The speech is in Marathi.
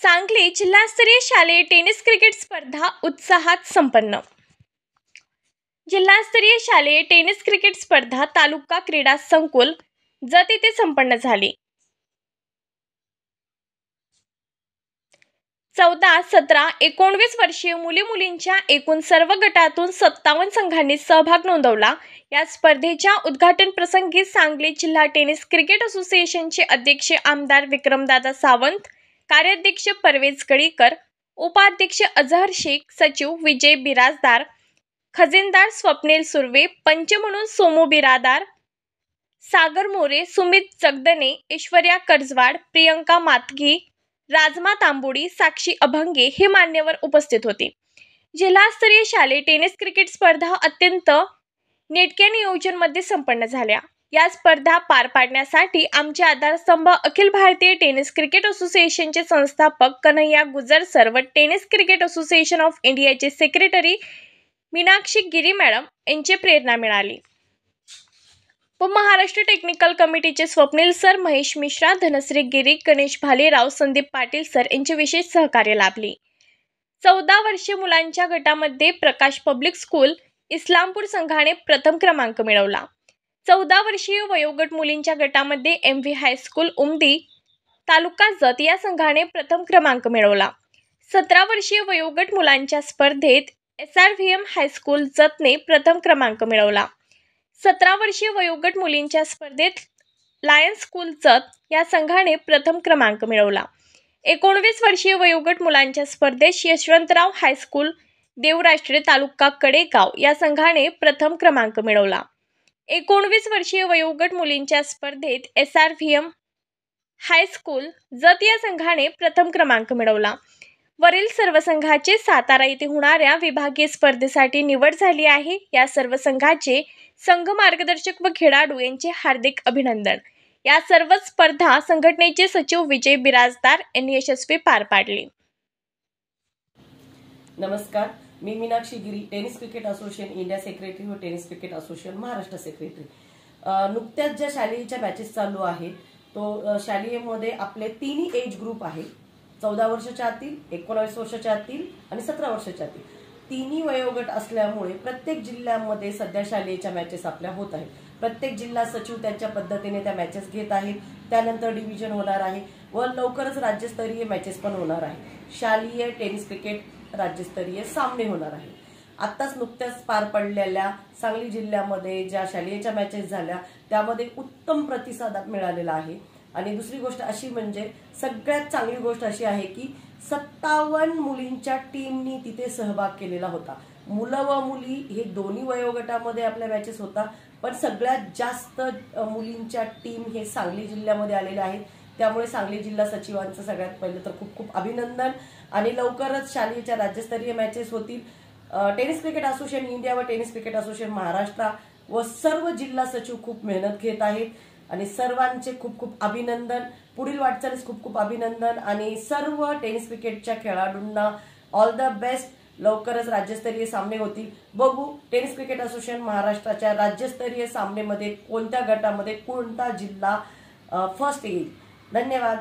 सांगली जिल्हास्तरीय शालेय टेनिस क्रिकेट स्पर्धा उत्साहात संपन्न। जिल्हास्तरीय शालेय टेनिस क्रिकेट स्पर्धा तालुका क्रीडा संकुल जत येथे संपन्न झाली। 14, 17, 19 वर्षीय मुली-मुलींच्या एकूण सर्व गटातून 57 संघांनी सहभाग नोंदवला। या स्पर्धेच्या उद्घाटन प्रसंगी सांगली जिल्हा टेनिस क्रिकेट असोसिएशनचे अध्यक्ष आमदार विक्रमदादा सावंत, कार्याध्यक्ष परवेज गडीकर, उपाध्यक्ष अजहर शेख, सचिव विजय बिराजदार, खजिनदार स्वप्नील सुर्वे, पंच म्हणून सोमू बिरादार, सागर मोरे, सुमित जगदने, ऐश्वर्या कर्जवाड, प्रियंका मातगी, राजमा तांबोडी, साक्षी अभंगे हे मान्यवर उपस्थित होते। जिल्हास्तरीय शालेय टेनिस क्रिकेट स्पर्धा अत्यंत नेटक्या नियोजनमध्ये संपन्न झाल्या। या स्पर्धा पार पाडण्यासाठी आमचे आधारस्तंभ अखिल भारतीय टेनिस क्रिकेट असोसिएशनचे संस्थापक कन्हैया गुजर सर व टेनिस क्रिकेट असोसिएशन ऑफ इंडियाचे सेक्रेटरी मीनाक्षी गिरी मॅडम यांची प्रेरणा मिळाली व महाराष्ट्र टेक्निकल कमिटीचे स्वप्नील सर, महेश मिश्रा, धनश्री गिरी, गणेश भालेराव, संदीप पाटील सर यांचे विशेष सहकार्य लाभले। 14 वर्षीय मुलांच्या गटामध्ये प्रकाश पब्लिक स्कूल इस्लामपूर संघाने प्रथम क्रमांक मिळवला। 14 वर्षीय वयोगट मुलींच्या गटामध्ये MV हायस्कूल उमदी तालुका जत या संघाने प्रथम क्रमांक मिळवला। 17 वर्षीय वयोगट मुलांच्या स्पर्धेत SRVM हायस्कूल जतने प्रथम क्रमांक मिळवला। 17 वर्षीय वयोगट मुलींच्या स्पर्धेत लायन्स स्कूल जत या संघाने प्रथम क्रमांक मिळवला। 19 वर्षीय वयोगट मुलांच्या स्पर्धेत यशवंतराव हायस्कूल देवराष्ट्रे तालुका कडेगाव या संघाने प्रथम क्रमांक मिळवला। 19 वर्षीय वयोगट मुलींच्या स्पर्धेत SRVM हायस्कूल जत या संघाने प्रथम क्रमांक मिळवला। वरील सर्व संघाचे सातारा येथे होणाऱ्या विभागीय स्पर्धेसाठी निवड झाली आहे। या सर्व संघाचे संघ मार्गदर्शक व खेळाडू यांचे हार्दिक अभिनंदन। या सर्व स्पर्धा संघटनेचे सचिव विजय बिराजदार यांनी यशस्वी पार पाडली। नमस्कार, मी Meenakshi Giri, tennis cricket association India secretary व tennis cricket association Maharashtra secretary. नुकत्याच ज्या शालेयच्या मॅचेस चालू आहेत तो शालेयमध्ये आपले तिन्ही एज ग्रुप आहे, 14 वर्षाच्या आतील, 19 वर्षाच्या आतील आणि 17 वर्षाच्या आतील। तिन्ही वयोगट असल्यामुळे प्रत्येक जिल्ह्यामध्ये सध्या शालेयच्या मॅचेस आपल्या होत आहेत। प्रत्येक जिल्हा सचिव त्यांच्या पद्धतीने त्या मॅचेस घेत आहेत। त्यानंतर डिव्हिजन होणार आहे व लवकरच राज्यस्तरीय मॅचेस पण होणार आहे। शालेय टेनिस क्रिकेट राज्यस्तरीय सामने होणार आहे। आत्ताच नुकत्याच पार पडलेल्या सांगली जिल्ह्यामध्ये ज्या शालेयच्या मॅचेस झाल्या त्यामध्ये उत्तम प्रतिसाद मिळालेला आहे। आणि दुसरी गोष्ट अशी म्हणजे सगळ्यात चांगली गोष्ट अशी आहे की 57 मुलींच्या टीमनी तिथे सहभाग केलेला होता। मुलं व मुली हे दोन्ही वयोगटामध्ये आपल्या मॅचेस होता, पण सगळ्यात जास्त मुलींच्या टीम हे सांगली जिल्ह्यामध्ये आलेल्या आहेत। त्यामुळे सांगली जिल्हा सचिवांचं सगळ्यात पहिलं तर खूप खूप अभिनंदन। आणि लवकरच शालेयच्या राज्यस्तरीय मॅचेस होतील। टेनिस क्रिकेट असोसिएशन इंडिया व टेनिस क्रिकेट असोसिएशन महाराष्ट्र व सर्व जिल्हा सचिव खूप मेहनत घेत आहेत आणि सर्वांचे खूप खूप अभिनंदन। पुढील वाटचालीस खूप खूप अभिनंदन आणि सर्व टेनिस क्रिकेटच्या खेळाडूंना ऑल द बेस्ट। लवकरच राज्यस्तरीय सामने होतील, बघू टेनिस क्रिकेट असोसिएशन महाराष्ट्राच्या राज्यस्तरीय सामनेमध्ये कोणत्या गटामध्ये कोणता जिल्हा फर्स्ट येईल। धन्यवाद।